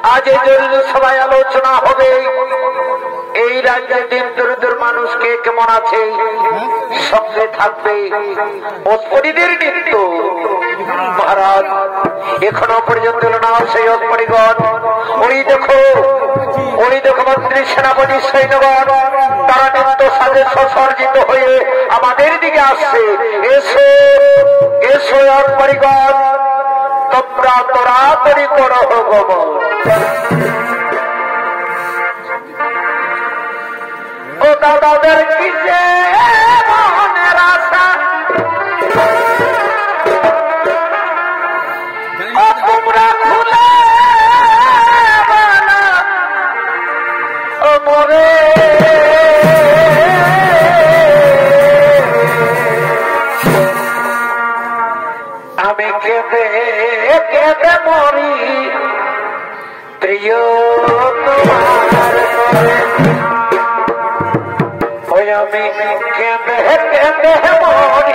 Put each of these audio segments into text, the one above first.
आज जरूरी सबाई आलोचना होबे এই রাজ্যে দিন দরিদ্র মানুষকে কেমন আছে সঙ্গে থাকবে অপরিদের নৃত্য মহারাজ এখনো পর্যন্ত না সেই অপরিগণ ওই দেখো মন্ত্রী সেনাপতি সৈন্যগণ তারা নৃত্য সাজে সসর্জিত হয়ে আমাদের দিকে আসছে এসো এসো অপরিগণ তোমরা তরাতরি করো গমন ও দাদাদের কিসে প্রিয় ওই আমি কেঁদে কেঁদে মরি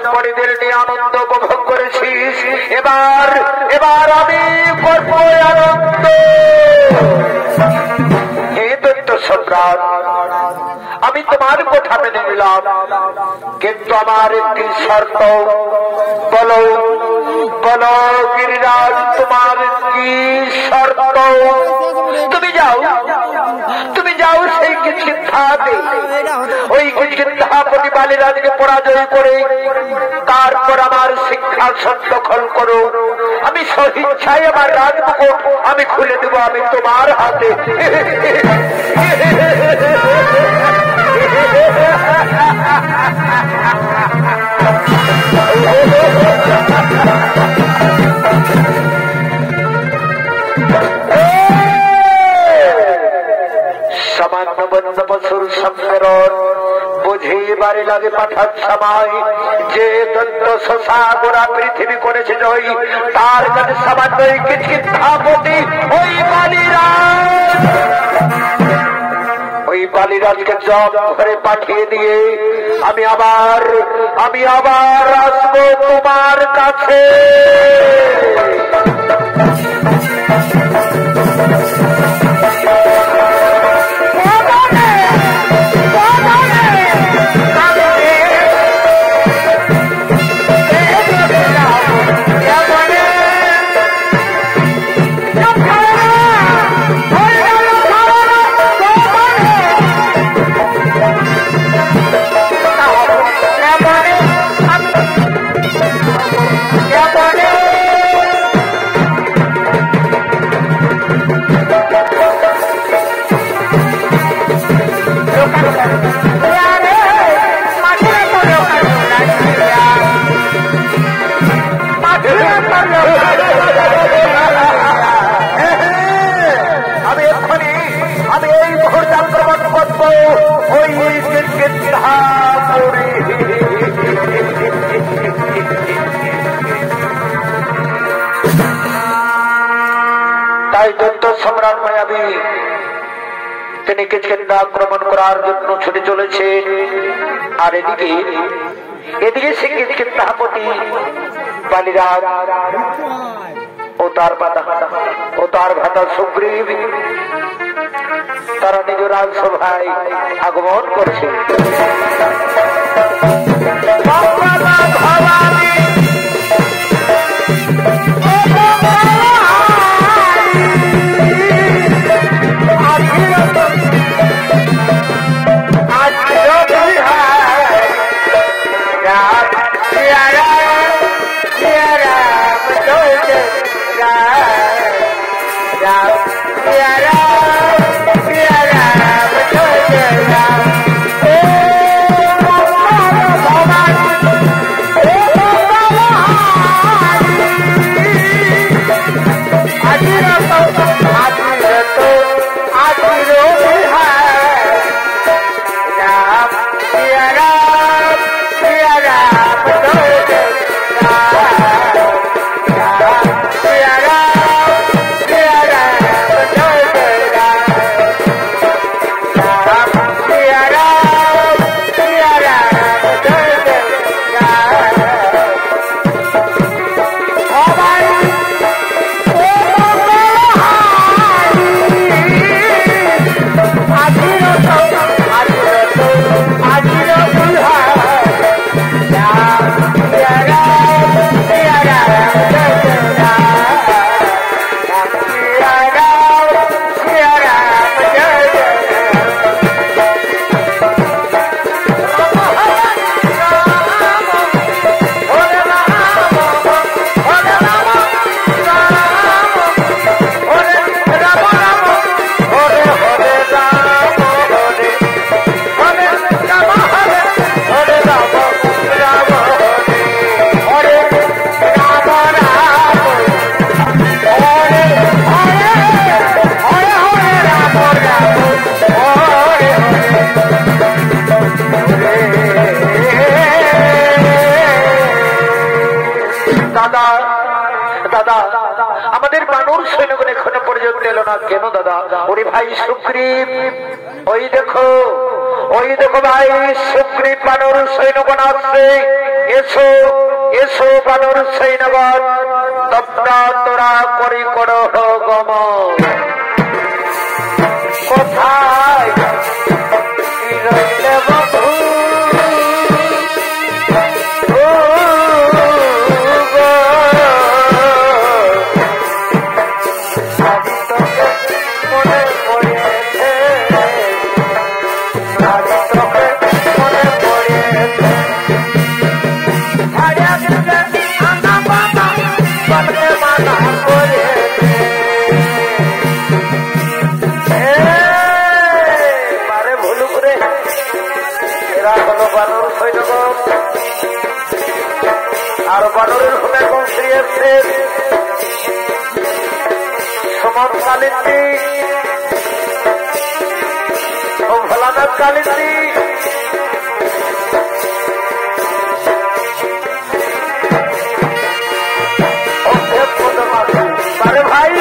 তোমার আনন্দ উপভোগ করেছিস, এবার এবার আমি করবো আনন্দ। হে দৈত্য সম্রাট, আমি তোমার কথা মেনে নিলাম, কিন্তু আমার একটি শর্ত। বলো বলো গিরিরাজ, তোমার কি শর্ত? তুমি যাও, তুমি যাও সেই কিষ্কিন্ধাতে, ওই কিষ্কিন্ধাপতি বালিরাজকে পরাজয় করে তারপর আমার সিংহাসন দখল করো। আমি সহিচ্ছায় আমার রাজমুকুট আমি খুলে দেবো আমি তোমার হাতে। সামান্য বন্ধ বছর সম্মেলন বুঝে বাড়ি লাগে পাঠার সময় যে দন্ত শশা গোড়া পৃথিবী করেছে জয়, তার কাছে সামান্য কিষ্কিন্ধাপতি ওই বালিরাজ, ওই বালিরাজকে জব করে পাঠিয়ে দিয়ে আমি আবার আসবো তোমার কাছে। তাই দৈত্য সম্রাট মায়াবী তিনি কিষ্কিন্ধা আক্রমণ করার জন্য ছুটে চলেছেন। আর এদিকে এদিকে সিঙ্গিত চিন্তাপতি বালিরাজ ও তার ভাতা সুগ্রীব তারা নিজ রাজসভায় আগমন করছে। আমাদের বানর সৈন্যগণ এখনো পর্যন্ত এলো না কেন দাদা? ওরে ভাই সুগ্রীব, ওই দেখো ভাই সুগ্রীব বানর সৈন্যগণ আসছে। এসো এসো বানর সৈন্যগণ, তোমরা তোরা করি করো গমন। কোথায় রইলে বধূ আর বানরের হুমে কংসি এসছে সমর কালিন্দি ও ভোলানাথ কালিন্দি। আরে ভাই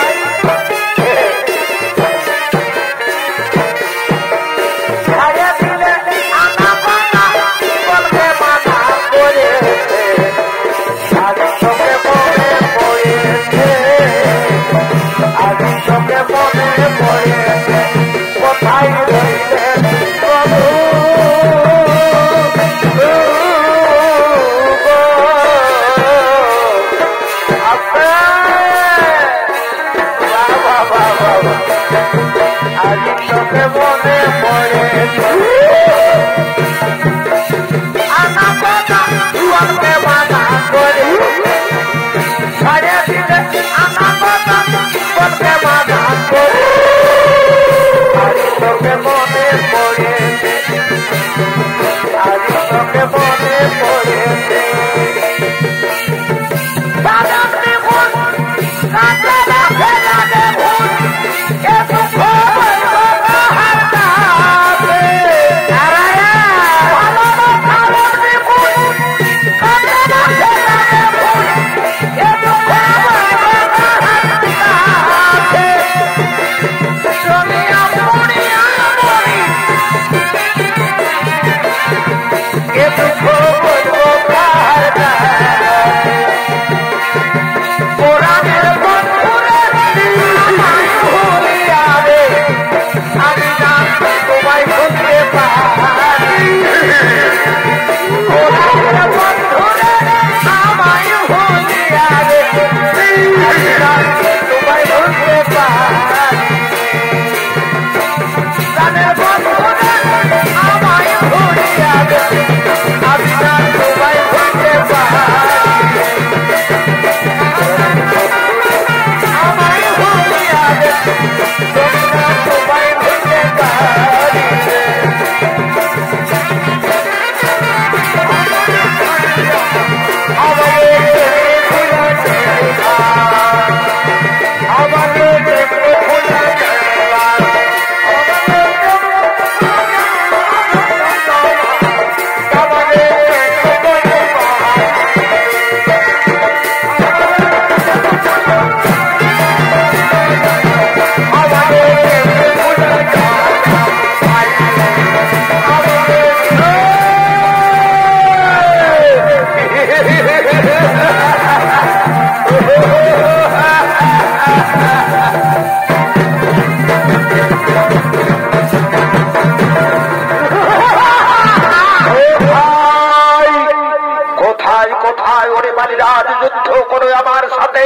কোথায় কোথায় ওরে বালিরাজ যুদ্ধ করো আমার সাথে,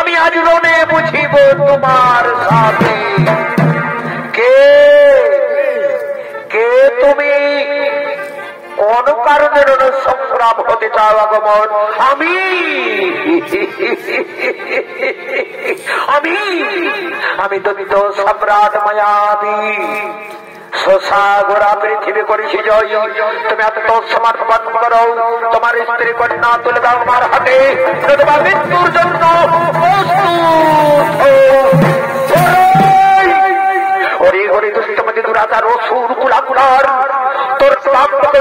আমি আজ রণে বুঝিব তোমার সাথে। কে কে তুমি, কোন কারণে রণ সংগ্রাম হতে চাও আগমন? আমি আমি আমি দৈত্য সম্রাট মায়াবী, শশা গোড়া পৃথিবী করেছি জয়। তুমি এত সমর্পণ করো, তোমার স্ত্রী কন্যা তুলে দাও আমার হাতে, তোমার মৃত্যুর জন্য ওরে ওরে দুষ্টমতি দুরাচার অসুর কুলাকুলার, তোর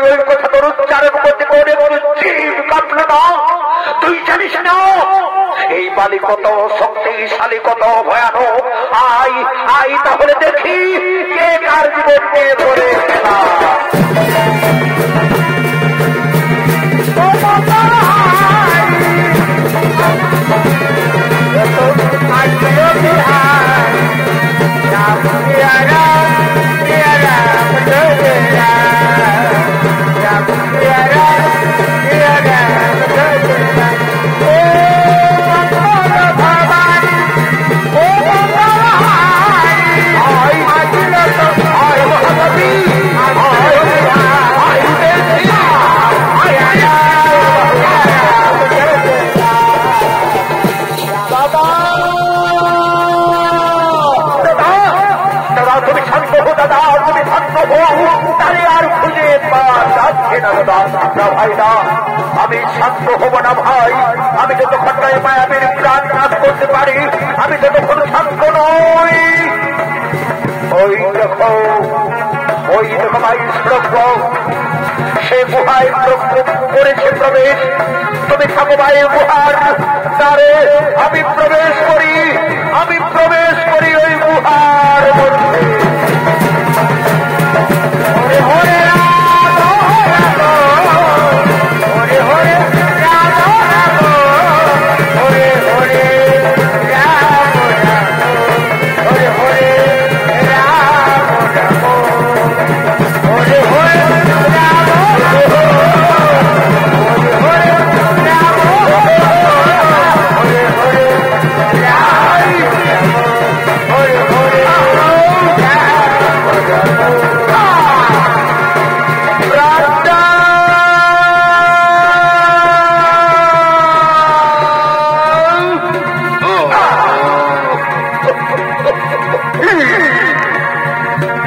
ওই কথা তোর উচ্চারণ করতে করে জীব কাঁপল না। তুই জানিস না এই বালি কত শক্তিশালী, কত ভয়ানক। আই আই তাহলে দেখি কে কার জীবনকে ধরে ফেলা। আমি শান্ত হব না ভাই, আমি যতক্ষণ মায়াবীর প্রাণ নাশ করতে পারি আমি যতক্ষণ শান্ত নই। ওই দেখো ভাই শ্রব্য, সে গুহায় করেছে প্রবেশ। তুমি থাকো ভাই গুহার দ্বারে, আমি প্রবেশ করি ওই গুহার মধ্যে।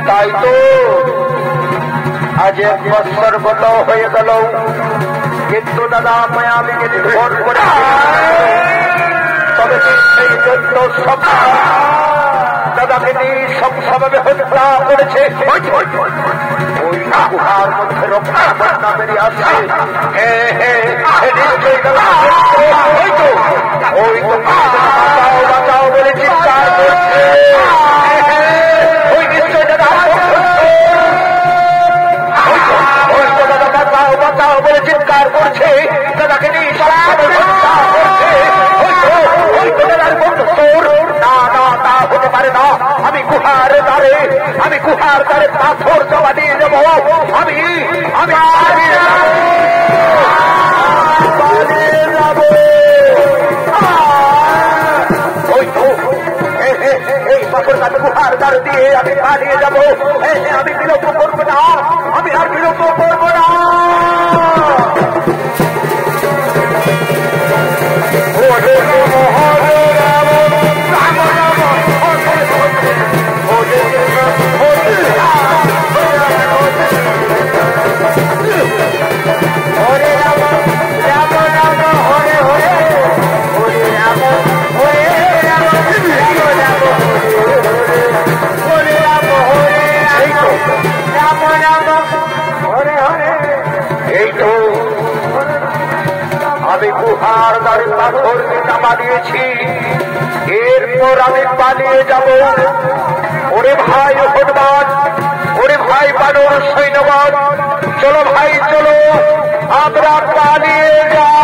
তাই তো আজ 1 বছর গত হয়ে গেল, কিন্তু দাদা মায়াবীকে নির্ভর করে, তবে সেই জন্য দাদাকে নিঃসংভাবে হত্যা করেছে। ওই গুহার মধ্যে রক্ষা বন্যা বেরিয়ে আসছে। ওই তো বাঁচাও বাঁচাও বলে চিৎকার করছে। ওই নিশ্চয় দাদা বাঁচাও বাঁচাও বলে চিৎকার করছে, দাদাকে নিঃসংভাবে হত্যা করছে। ওই তো দাদার বন্ধু তোর। না না, তা হতে পারে না। আমি গুহার দ্বারে পাথর জমা দিয়ে দেবো। আমি এই পাথর কাছে গুহার দ্বার দিয়ে আমি পালিয়ে যাবো। আমি বিরত করবো না, আমি আর বিরত করবো না। আমি গুহার দ্বারে পাথরকে চাপা দিয়েছি, এরপর আমি পালিয়ে যাব। ওরে ভাই হনুমান, ওরে ভাই বানর সৈন্যবান, চলো ভাই চলো, আমরা পালিয়ে যাই।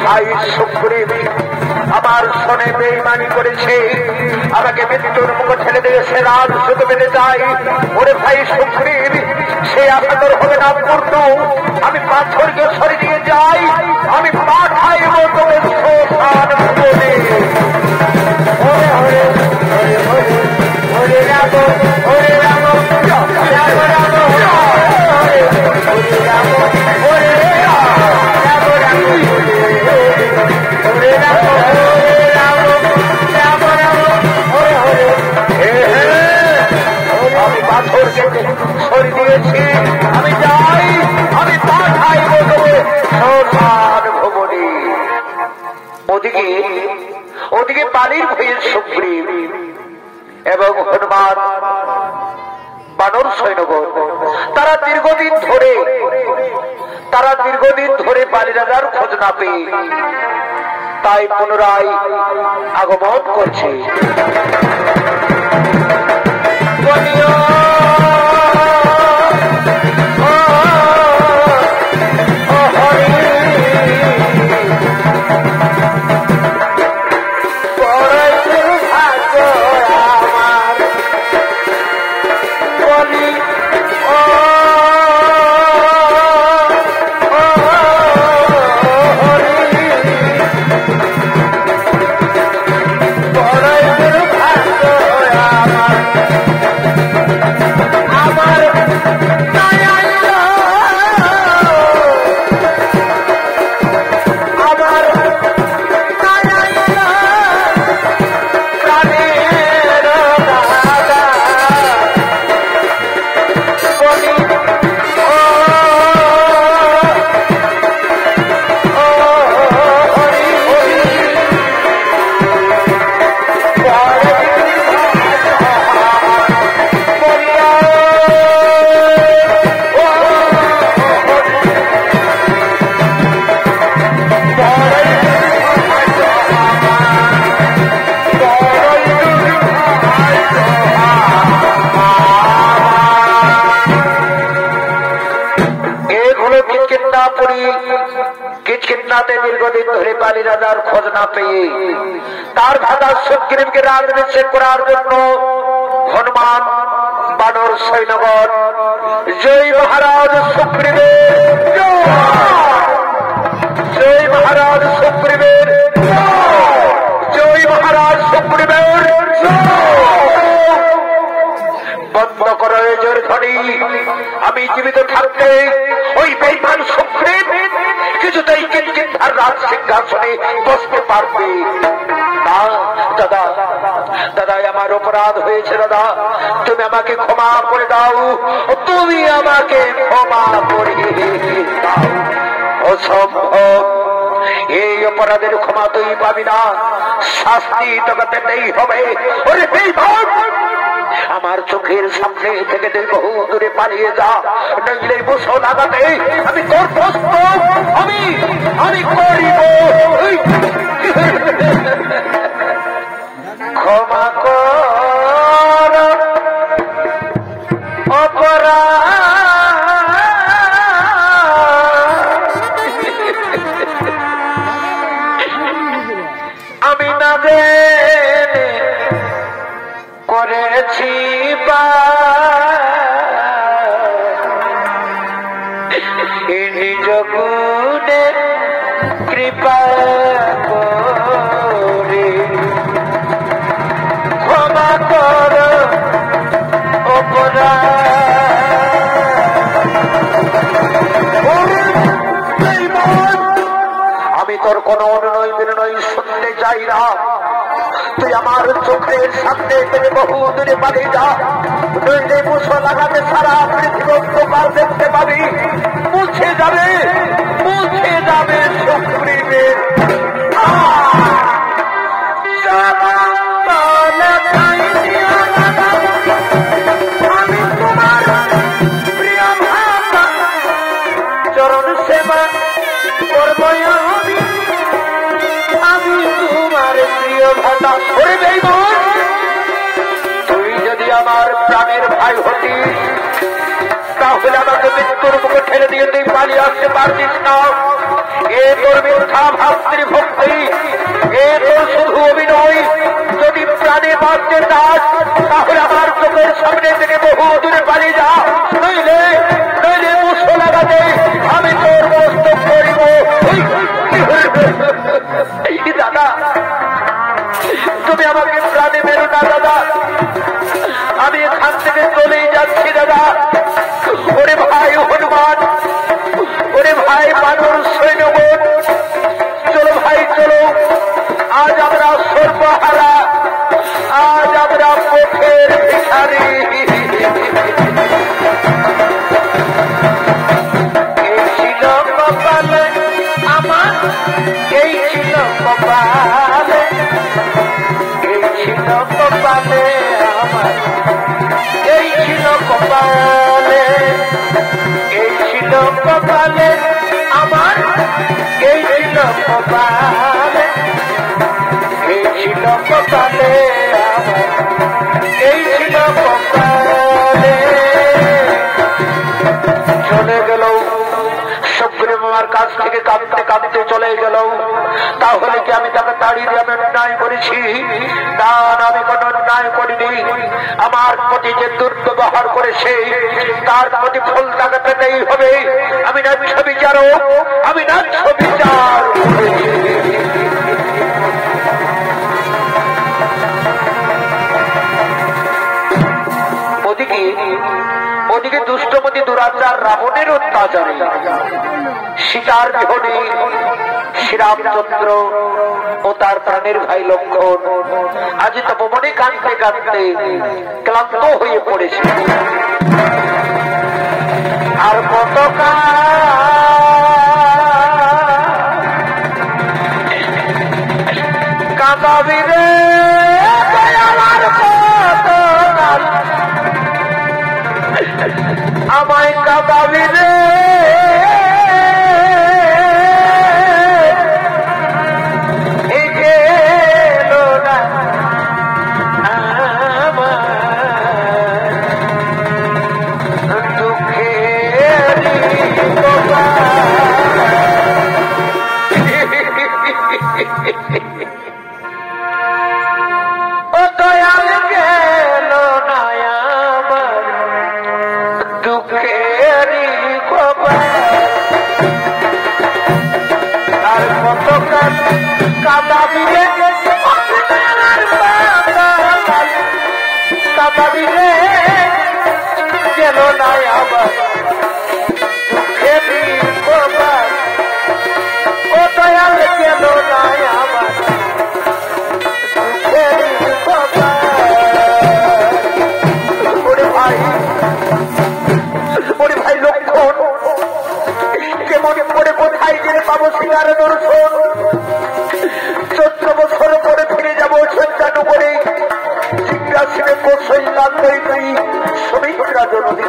ভাই সুগ্রীব আমার সনে বেঈমানি করেছে, আমাকে মৃত্যুর মুখে ঠেলে দিয়েছে, রাত শুধু বেড়ে যায়। ওরে ভাই সুগ্রীব, সে আশা তোর হবে না পূর্ণ। আমি পাথরকে সরিয়ে দিয়ে যাই, আমি পাঠাইব তোকে শ্মশান ভূমে। ওরে ওরে ওরে ওরে ওরে রাম ওরে রাম আমি পাথরকে সরিয়ে দিয়েছি, আমি যাই, আমি পাঠাইব তোকে শ্মশান ভবনে। ওদিকে ওদিকে বালির ভয়ে সুগ্রীব এবং হনুমান বানর সৈন্যগণ তারা দীর্ঘদিন ধরে বালি রাজার খোঁজ না পেয়ে তাই পুনরায় আগমন করছে। দীর্ঘদিন ধরে বালি রাজার খোঁজ না পেয়ে তার ভাতা সুগ্রীবকে রাজনিষেধ করার জন্য হনুমান বানর সৈন্যগণ জয় মহারাজ সুগ্রীবের জয় মহারাজ সুগ্রীবের জয় মহারাজ সুগ্রীবের বন্ধ করো জোর ধ্বনি। আমি জীবিত থাকতে ওই বেঈমান সুগ্রীব কিছুতেই কিঞ্চিৎ রাজ সিংহাসনে বসতে পারবে না। দাদা দাদা আমার অপরাধ হয়েছে, দাদা তুমি আমাকে ক্ষমা করে দাও, তুমি আমাকে ক্ষমা করে দাও। অসম্ভব, এই অপরাধের ক্ষমা তুই পাবি না, শাস্তি তোকে পেতেই হবে। ওরে বেঈমান, আমার চোখের সামনে থেকে তুই বহু দূরে পালিয়ে যা, নইলে মুসো লাগাতে আমি তোর প্রস্তুত আমি করিব। ক্ষমা কর অপরাধ আমি না জেনে করেছি নিজ গুণে কৃপা করে ক্ষমা কর আমি তোর কোন অনুনয় বিনয় শুনতে চাই না, তুই আমার চোখের সামনে থেকে বহু দূরে পালিয়ে যা, নইলে মুছো লাগাতে সারা পৃথিবী অন্ধকার দেখতে পাবি, মুছে যাবে সুগ্রীবের আমি তোমার প্রিয় ভাতা চরণ সেবা করব, আমি তোমার প্রিয় ভাতা। তুই যদি আমার প্রাণের ভাই হতিস তাহলে আমাকে মৃত্যুর মুখে ঠেলে দিয়ে তুই পালিয়ে আসতে পারতিস না। এ তোর মিথ্যা ভাতৃভক্তি, এ তোর শুধু অভিনয়। যদি প্রাণে বাঁচতে চাস তাহলে আমার চোখের সামনে থেকে বহু দূরে পালিয়ে যা, নইলে নইলে মুসো লাগাতে আমি তোর মস্তক করিব। দাদা তুমি আমাকে প্রাণে মেরো না দাদা, আমি এখান থেকে চলেই যাচ্ছি দাদা। ওরে ভাই হনুমান, ওরে ভাই বানর সৈন্যগণ, চলো ভাই চলো, আজ আমরা সর্বহারা, আজ আমরা পথের ভিখারি। এই ছিল কপালে আমার, এই ছিল কপালে, এই ছিল কপালে আমার, এই ছিল কপালে, এই ছিল কপালে আমার, এই ছিল কপালে, এই ছিল কপালে আমার, এই ছিল কপালে। চলে গেল সুগ্রীব আমার কাছ থেকে কাঁদতে কাঁদতে চলে গেল। তাহলে কি আমি তাকে তাড়িয়ে আমি অন্যায় করেছি? না, আমি কোন অন্যায় করিনি। আমার প্রতি যে দুর্ব্যবহার করেছে তার প্রতিফল তাকে পেতেই হবে। আমি ন্যায্য বিচারক, আমি ন্যায্য বিচার। ওদিকে দুষ্টমতি দুরাচার রাবণের অত্যাচারে সীতার বিহনে শ্রীরামচন্দ্র ও তার প্রাণের ভাই লক্ষ্মণ আজ তপবনে কাঁদতে কাঁদতে ক্লান্ত হয়ে পড়েছে। আর কত কাঁদাবি রে আমায় কাঁদাবি রে, গেল না আবার দুঃখেরই খবর, ও দয়াল গেল না আবার দুঃখেরই খবর। ওরে ভাই, ওরে ভাই লক্ষ্মণ, কেমন করে কোথায় গেলে পাবো সিঙ্গার দর্শন? 14 বছর পরে ফিরে যাবো সজ্জানু করে, সিংহাসনে বসেই লাগবে তুই সুমিত্রা জননী।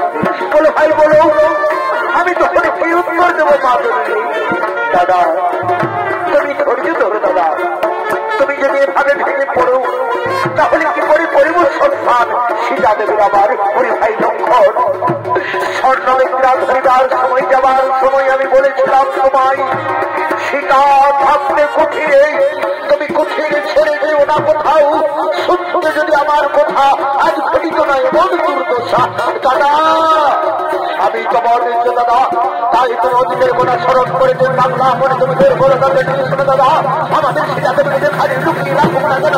বলো ভাই বলো, আমি তখন কি উত্তর দেবো মা জননী? দাদা তুমি ধৈর্য ধরো দাদা, তুমি যদি এভাবে ভেঙে পড়ো তাহলে কি করে পরিব সন্তান সীতা দেবের আবার? ওরে ভাই লক্ষ্মণ, স্বর্ণবিদ্যা ধরিবার সময় যাবার সময় আমি বলেছিলাম তোমায় সীতা থাকতে কুঠিরে, তুমি কুঠিরে ছেড়ে যেও না কোথাও। শুদ্ধ যদি আমার কথা আজ ঘটিত নয় এমন দুর্দশা দাদা, আমি তোমার দাদা তাই তুমি অতীতের গোনা স্মরণ করে যে বাংলা মনে তুমি বের করে শোনো দাদা, আমাদের সীতাকে যেখানে লুকিয়ে রাখবো না কেন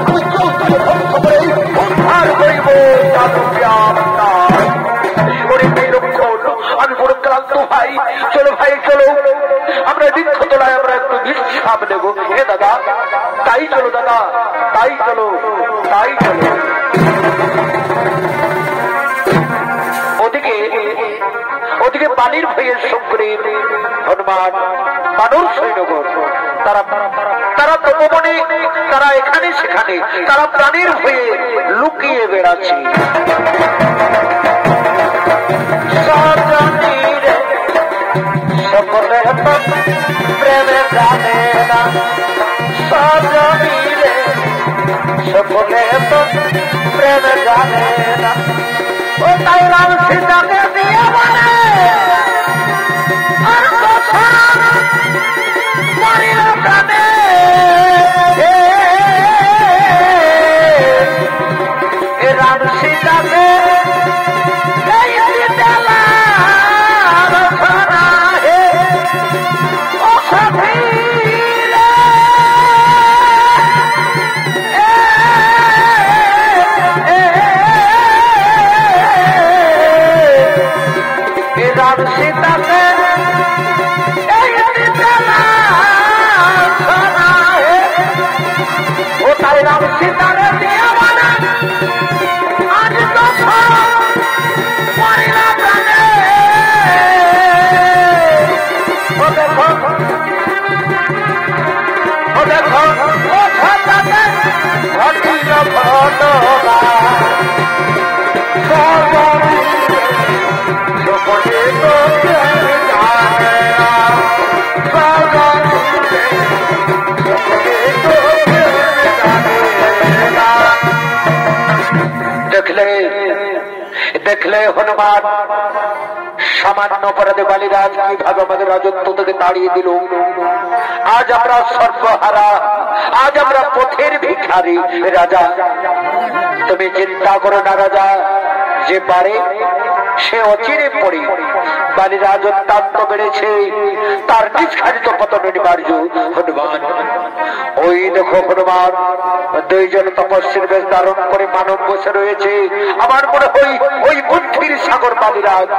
আমি চৌকিয়ে ধ্বংস করে উদ্ধার করিব। আমি বড় ক্লান্ত ভাই, চলো ভাই চলো, আমরা বৃক্ষ তোলায় আমরা একটু বিশ্রাম নেব। হে দাদা তাই চলো দাদা, তাই চলো, তাই চলো। ওদিকে পানির ভয়ে সুগ্রীব হনুমান বানর সৈন্যগণ তারা তপবনে, তারা এখানে সেখানে, তারা প্রাণীর ভয়ে লুকিয়ে বেড়াচ্ছে। সকলে প্রেমে জানে না, সজনীরে সকলে প্রেমে জানে না, ও তাই রাম সীতাকে দিয়ে বলে আর কথা কোথায় রাম সীতারে দিয়া মানে আজ তো মরিলা প্রাণে। ও দেখো ও দেখো ও ছাতাতে ঘটিল ঘটনা লোকটি তো জানে না দেখলে দেখলে হনুমান সামান্য অপরাধে বালিরাজ কিভাবে আমাদের রাজত্ব থেকে তাড়িয়ে দিল। আজ আমরা সর্বহারা, আজ আমরা পথের ভিখারি। রাজা তুমি চিন্তা করো না রাজা, যে পারে সে অচিরে পড়ে। বালিরাজ অত্যন্ত বেড়েছে, তার নিষ্কারিত পতন অনিবার্য। হনুমান ওই দেখো হনুমান দুইজন তপস্বীর বেশ ধারণ করে মানব বসে রয়েছে। আমার মনে হয় ওই বুদ্ধির সাগর বালিরাজ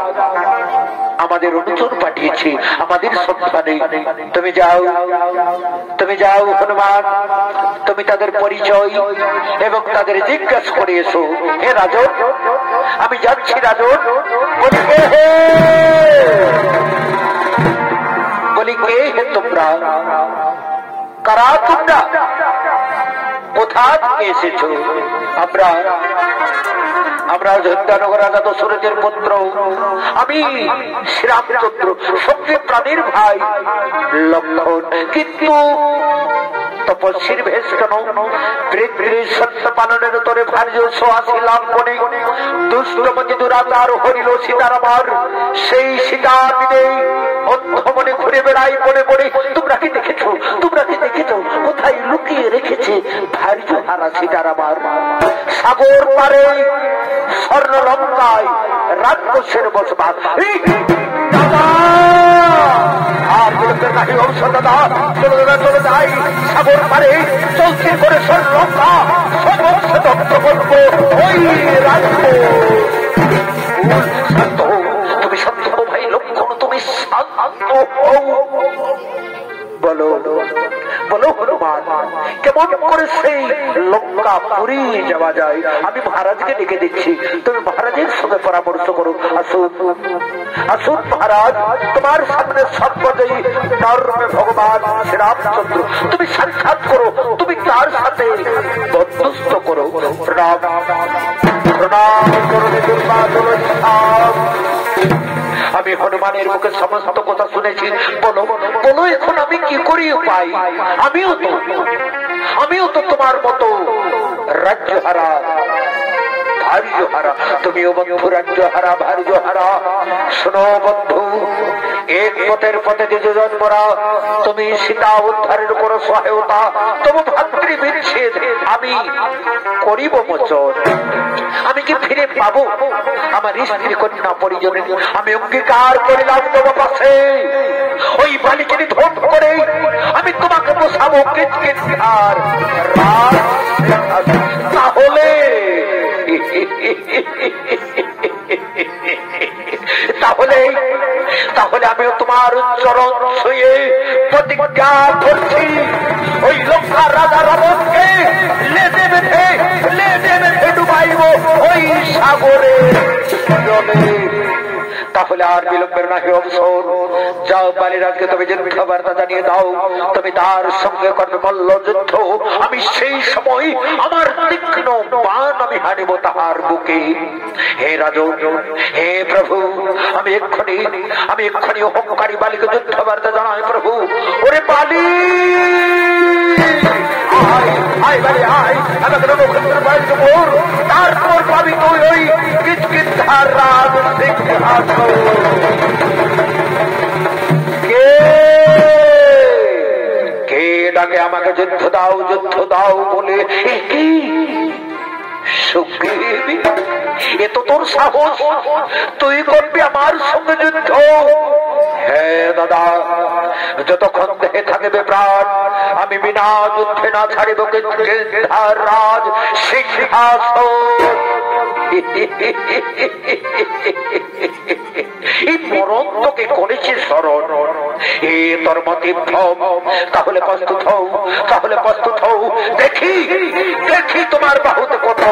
আমাদের অনুচর পাঠিয়েছে আমাদের সন্ধানে। তুমি যাও, তুমি যাও হনুমান, তুমি তাদের পরিচয় এবং তাদের জিজ্ঞাসা করে এসো। হে রাজন, আমি যাচ্ছি রাজন। বলি কে হে, বলি কে হে তোমরা, কারা তোমরা, কোথা থেকে এসেছো? আমরা অযোধ্যানগর রাজা দশরথের পুত্র, আমি শ্রীরামচন্দ্র, সঙ্গে প্রাণীর ভাই লক্ষণ। কিন্তু তপস্বীর ভেষ কেন? পৃথিবীর সত্য পালনের তোরে ভার্য সোয়াশি লাভ করে দুষ্টমতি দুরাচার হরিল সীতার আমার। সেই সীতা দিনে অন্ধমনে ঘুরে বেড়াই পড়ে পড়ে। তোমরা কি দেখেছো, তোমরা কি দেখেছো কোথায় লুকিয়ে রেখেছে ভার্য হারা সীতার আমার? সাগর পারে স্বর্ণ লঙ্কায় রাক্ষসের বসবাস। আর বলতে নাহি ঔষধ দাদা, চলো দাদা চলে যাই সাগর পারে, চলছে করে স্বর্ণলঙ্কা সমস্ত দগ্ধ করবো ওই রাজ্য। শান্ত হও, তুমি শান্ত হও ভাই লক্ষণ, তুমি শান্ত হও। বলো বলো হনুমান, কেমন করে সেই লঙ্কা পুরী যাওয়া যায়? আমি মহারাজকে ডেকে দিচ্ছি, তুমি মহারাজের সঙ্গে পরামর্শ করো। আসুন আসুন মহারাজ, তোমার সামনে সর্বজয়ী নরমে ভগবান শ্রীরামচন্দ্র, তুমি সাক্ষাৎ করো, তুমি তার সাথে বন্ধুস্থ করো। প্রণাম প্রণাম করো। আমি হনুমানের মুখে সমস্ত কথা শুনেছি। বলো বলো এখন আমি কি করি উপায়? আমিও তো তোমার মতো রাজ্য হারা ভার্য হারা। তুমিও বন্ধু রাজ্য হারা ভার্য হারা। শোনো বন্ধু, এক পথের পথে দুজন মোরা। তুমি সীতা উদ্ধারের উপর সহায়তা, তবু ভাতৃবিচ্ছেদ আমি করিব মোচন। আমি কি ফিরে পাবো আমার স্ত্রী কন্যা পরিজনে? আমি অঙ্গীকার করিলাম তোমার পাশে ওই বালিকে ধন করে আমি তোমাকে বসাবো আর তাহলে তাহলে তাহলে আমিও তোমার চরণ ছুঁয়ে প্রতিজ্ঞা করছি, ওই লঙ্কার রাজা রাবণকে লেজে বেঁধে ডুবাইব ওই সাগরে জলে। তাহলে আর বিলম্বের নাহি অবসর। যাও বালিরাজকে তুমি যুদ্ধ বার্তা জানিয়ে দাও, তুমি তার সঙ্গে করবে মল্ল যুদ্ধ। আমি সেই সময় আমার তীক্ষ্ণ বাণ আমি হানিব তাহার বুকে। হে রাজন, হে প্রভু, আমি এক্ষুনি অহংকারী বালিকে যুদ্ধ বার্তা জানাই। প্রভু, ওরে বালি তারপর পাবি তুই ওই কিৎকিৎধার রাজ সিংহাসন। কে ডাকে আমাকে যুদ্ধ দাও বলে? সুগ্রীব, এ তো তোর সাহস, তুই করবি আমার সঙ্গে যুদ্ধ? হ্যাঁ দাদা, যতক্ষণ দেহে থাকবে প্রাণ আমি বিনা যুদ্ধে না ছাড়িব কিৎকিৎধার রাজ সিংহাসন। এই মরণ তোকে করেছে স্মরণ, এ তোর মতে ভ্রম। তাহলে প্রস্তুত হও, তাহলে প্রস্তুত হও, দেখি দেখি তোমার বাহুতে কত।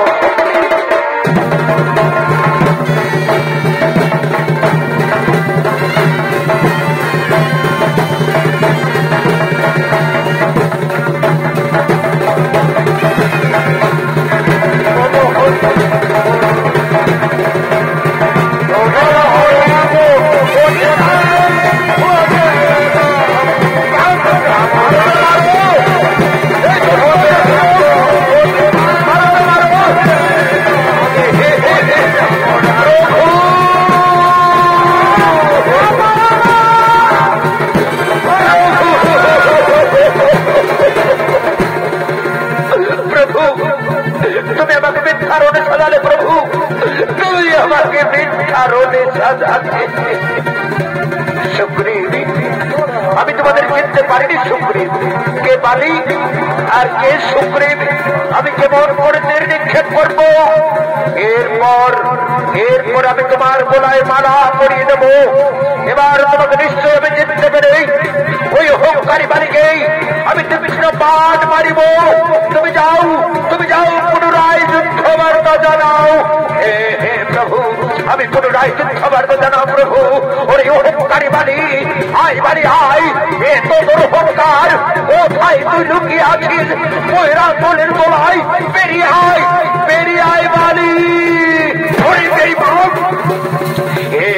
তুমি আমাকে মিথ্যারণে সাজালে প্রভু, তুমি আমাকে মিথ্যারণে সাজালে। সুগ্রীব, আমি তোমাদের চিনতে পারিনি সুগ্রীব, কে বালি আর কে সুগ্রীব আমি কেমন করে নিক্ষেপ করব। এরপর আমি তোমার গলায় মালা পরিয়ে দেব। এবার তোমাকে নিশ্চয় আমি চিনতে পেরে ওই হোমকারী বালিকেই আমি তীক্ষ্ণ বাণ মারিব। তুমি যাও, তুমি যাও, পুনরায় যুদ্ধ বার্তা জানাও। হে হে প্রভু, আমি পুনরায় যুদ্ধ বার্তা জানাও প্রভু। ওরে হোমকারী বালি, আয় বালি আয়, এ তো তোর হোমকার, কোথায় তুই লুকিয়ে আছিস? ময়রা তোলের গোলায় বেরিয়ে আয়, বেরিয়ে আয় বালি। ওরে বেরি বাপ,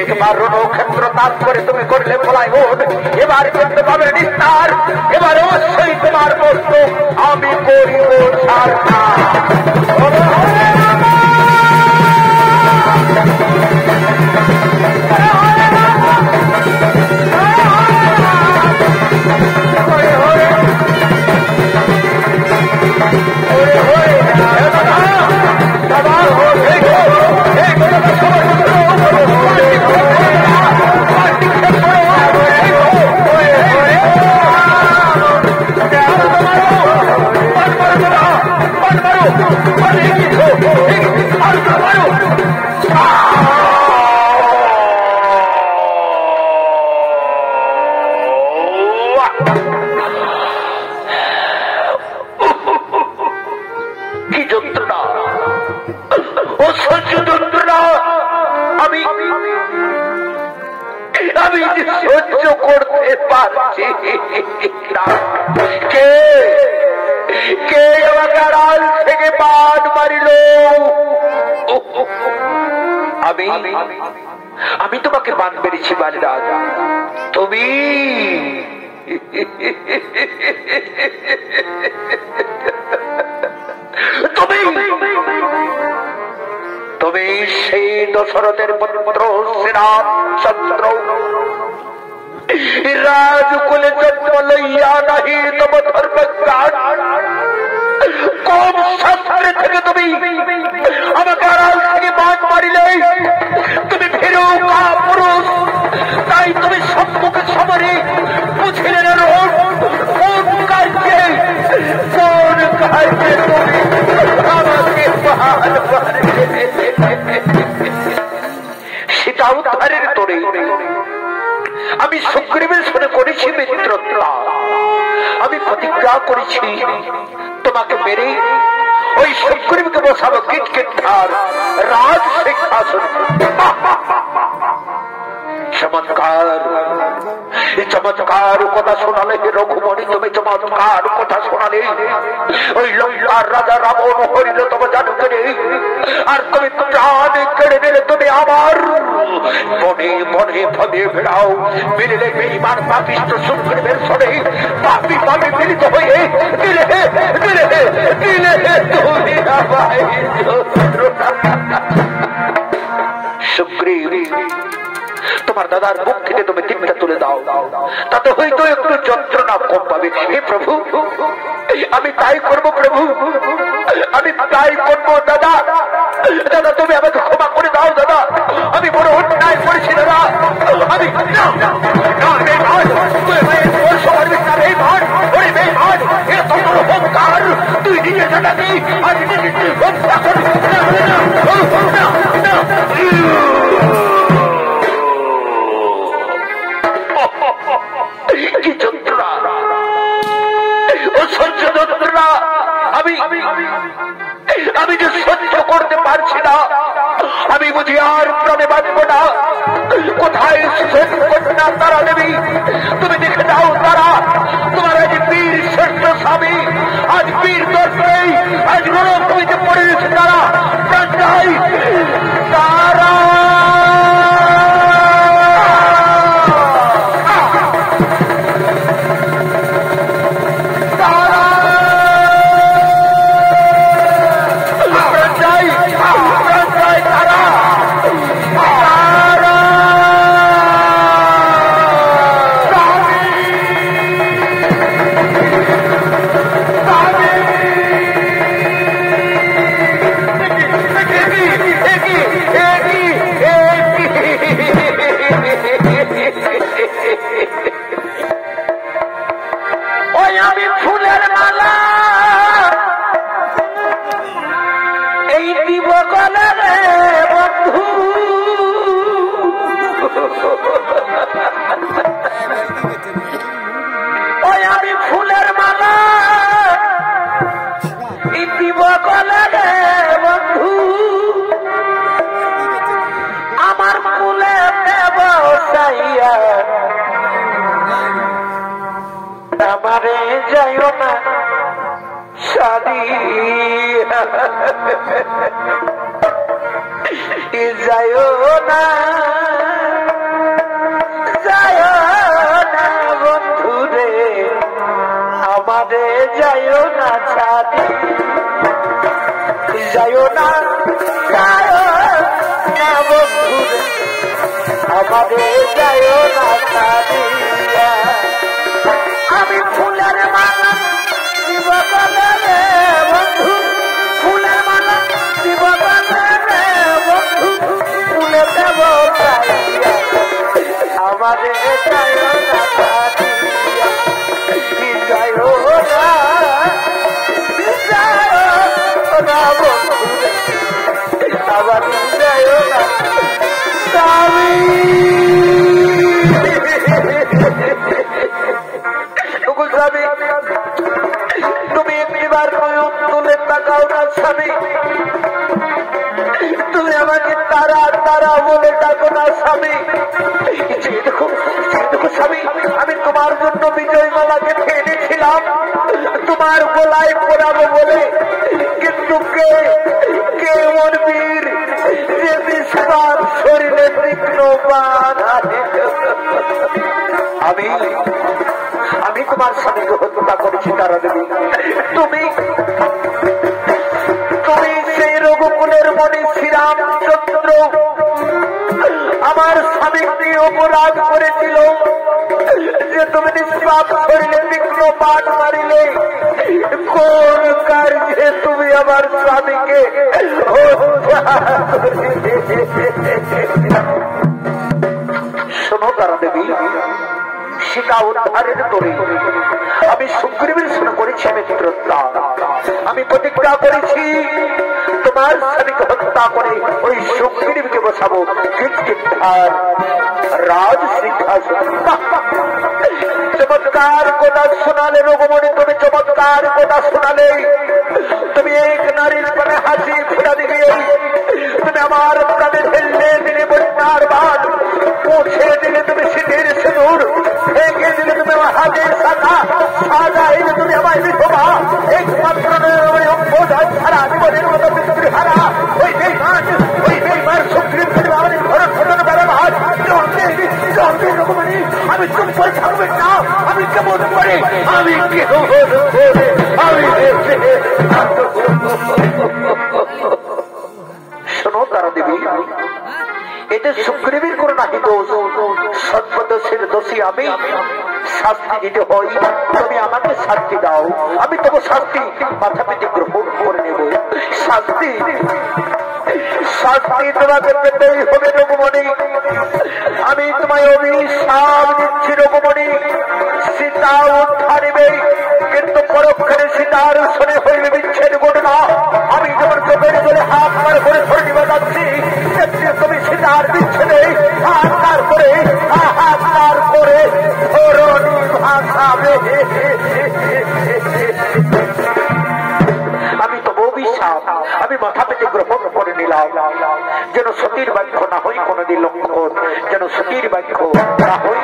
একবার রণক্ষেত্র তাপ করে তুমি করলে বলাই ওঠ, এবার করতে পাবে নিস্তার। এবার অবশ্যই তোমার বস্তু আমি করিব সারটা। সহ্য করতে পারছি না। কে আমাকে আড়াল থেকে বাণ মারিল? আমি তোমাকে বাণ মেরেছি বালিরাজ, তুমি তুমি সেই দশরথের পুত্র শ্রীরামচন্দ্র, রাজকুলে জন্ম লইয়া নাহি তব ধর্মজ্ঞান। কোন শাস্ত্রে থেকে তুমি আমাকে আড়াল থেকে বাণ মারিলে? তুমি ভীরু কাপুরুষ, তাই তুমি সম্মুখে সমরে বুঝিলে না কোন কাজে তুমি আমাকে বাণ মারিলে। সেটা উদ্ধারের তোরে আমি সুগ্রীবের সঙ্গে করেছি মিত্রতা, আমি প্রতিজ্ঞা করেছি তোমাকে মেরে ওই সুগ্রীবকে বসাবো কিটকিটার রাজ সিংহাসন। চমৎকার চমৎকার কথা শোনালে রঘুমণি, তুমি চমৎকার কথা শোনালে। ওই লঙ্কার রাজা রাবণ হরিল তোমার জানুকে, আর তুমি প্রাণ কেড়ে নিলে। তুমি আবার বনে বনে ফলে বেড়াও, মিলিলে বেঈমান পাপিষ্ঠ সুগ্রীবের সঙ্গে পাপি পাপি মিলিত হয়ে দিলে দিলে দিলে তুমি আমায় সুগ্রীব, তোমার দাদার মুখ থেকে তুমি তিনটা তুলে দাও, তাতে হয়তো একটু যন্ত্রণা কম পাবে। হে প্রভু, আমি তাই করবো প্রভু, আমি তাই করবো। দাদা দাদা, তুমি আমাকে ক্ষমা করে দাও দাদা, আমি বড় অন্যায় করেছি দাদা। আমি তুই নিজে জানাবি, আমি কি যন্ত্রণা, অসহ্য যন্ত্রণা। আমি যে সহ্য করতে পারছি না, আমি বুঝি আর প্রাণে বাঁচব না। কোথায় কন্যা তারা দেবী? তুমি দেখে দাও তারা, তোমার আজ বীর শ্রেষ্ঠ স্বামী, আজ বীর দর্শনেই আজ তুমি যে পড়ে গেছে তারা, প্রাণ নাই তারা। আমি ফুলের মালা এই দিব গলে রে বন্ধু, ওই আমি ফুলের মালা এই দিব গলে রে বন্ধু, আমার ফুলে দেব সাইয়া আমারে যাইও না সাদি, যাইও না বন্ধু রে, আমারে যাইও না সাদি, যাইও না বন্ধু রে, আমারে যাইও না সাদি। আমি ফুলের মালা দিব গলে রে বন্ধু, ফুলের মালা দিব গলে রে বন্ধু, ফুলে দেব চাইয়া আমারে যাইও না সাদিয়া, যাইও না বন্ধু আবার যাইও না স্বামী। তুমি একটিবার তুলে তাকাও না স্বামী, তুমি আমাকে তারা তারা বলে ডাকো না স্বামী। দেখো স্বামী, আমি তোমার জন্য বিজয় মালাকে এনেছিলাম তোমার গলায় পরাবো বলে, কিন্তু কে এমন বীর যে বিশ্বাস শরীরে তীক্ষ্ণ বাণ। আমি তোমার স্বামীকে হত্যা করেছি তারা দেবী। তুমি সেই রঘুকুলের মণি শ্রীরামচন্দ্র আমার স্বামীকে অপরাধ করেছিল যে তুমি নিষ্পাপ শরীরে তীক্ষ্ণ বাণ মারিলে। কোন কার্যে তুমি আমার স্বামীকে শোনো তারা দেবী, সীতা উদ্ধারের তোরে আমি সুগ্রীবের শুরু করেছি মিত্রতা। আমি প্রতিজ্ঞা করেছি তোমার স্বামীকে হত্যা করে ওই সুগ্রীবকে বসাবো কিষ্কিন্ধার রাজ সিংহাসন। চমৎকার কথা শোনালে রঘুমণি, তুমি চমৎকার কথা শোনালে। তুমি এক নারীর প্রাণে হাসি ফোটাতে গিয়ে তুমি আমার প্রাণে ফেললে দিলে বন্যার বাদ, পৌঁছে দিলে তুমি শীতের সিঁদুর, ভেঙে দিলে তুমি আমার হাতের শাখা, সাজাইলে তুমি আমার বিধবা। একমাত্র বোঝায় সারা জীবনের মতো পৃথিবীর হারা ওই বেইমান সুগ্রীব আমাদের ঘরের ঘটনা ব্যবহার। আমি চুপ করে থাকবেন না, আমি কেমন করে শোনো তারা দেবী, এতে সুগ্রীবের কোনো নাহি দোষ, সর্বদোষের দোষী আমি। শাস্তি দিতে হয় তুমি আমাকে শাস্তি দাও, আমি তবু শাস্তি মাথা পেতে গ্রহণ করে নেব। শাস্তি তোমাকে পেতেই হবে রঘুমণি। আমি তোমায় অভিশাপ দিচ্ছি রঘুমণি, সীতা উদ্ধার নেবে, কিন্তু পরক্ষণে সীতার শুনে হইবে বিচ্ছেদ ঘটনা। আমি যেমন চোখের জলে হাত মার করে ধরে নিবে যাচ্ছি, তুমি সীতার বিচ্ছেদে হাত করে ভাসাবে। আমি তো অভিশাপ, আমি মাথা পেতে গ্রহণ করে নিলাম, যেন সতীর বাক্য না হই কোনদিন লঙ্ঘন, যেন সতীর বাক্য না হই।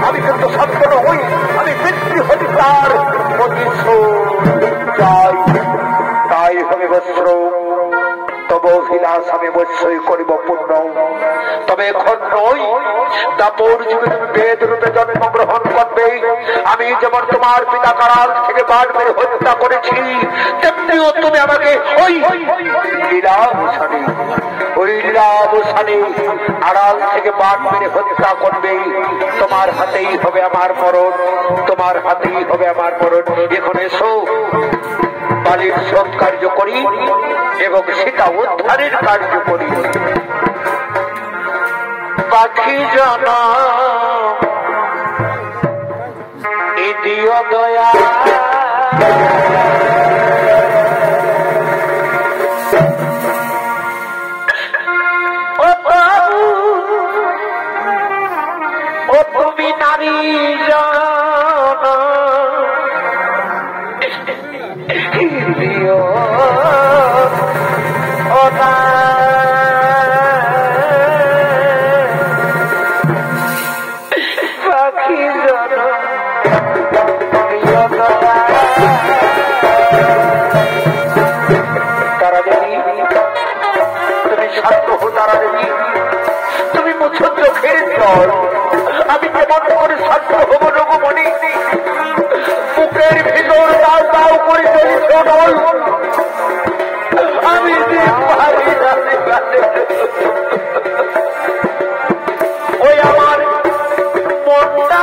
আমি কিন্তু সত্য হই, আমি মৃত্যু হত্যার চাই, তাই হবে বস্ত্র তব অভিলাষ আমি অবশ্যই করিব পূর্ণ। তবে এখন নই, দাপর যুগে তুমি বেদ রূপে জন্মগ্রহণ করবে। আমি যেমন তোমার পিতা কারাল থেকে বাড় মেরে হত্যা করেছি, তেমনিও তুমি আমাকে ওই লীলাবসানে আড়াল থেকে বাড় মেরে হত্যা করবে। তোমার হাতেই হবে আমার মরণ, তোমার হাতেই হবে আমার মরণ। এখন এসো বালির সব কার্য করি এবং সেটা উদ্ধারের কার্য করি। পাখি জানা দিও দয়া, ও তুমি নারী দিও ও পাখি তারা দেবী, তুমি শান্ত হো তারা দেবী, তুমি মুছো চোখের জল। আমি কেমন করে শান্ত হব রঘুমণি? বুকের ভিতর দাও দাও করে চলছে ডল, আমি ওই আমার মনটা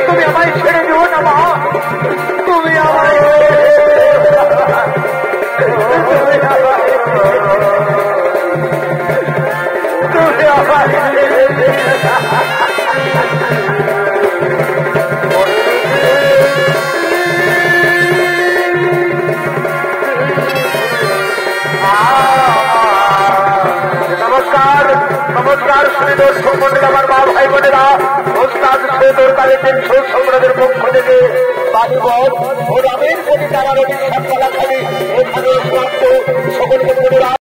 তুমি আমায় ছেড়ে দিও না মা, তুমি আমায় নমস্কার নমস্কার শ্রী দর্শক মন্ডল, আমার মা ভাই বোনেরা, ওস্তাদ সৈয়দুল কাদের সম্রাটের পক্ষ থেকে বাড়িবর ও রামের প্রতি তারা রবি সাততলা খালি এখানে সকলকে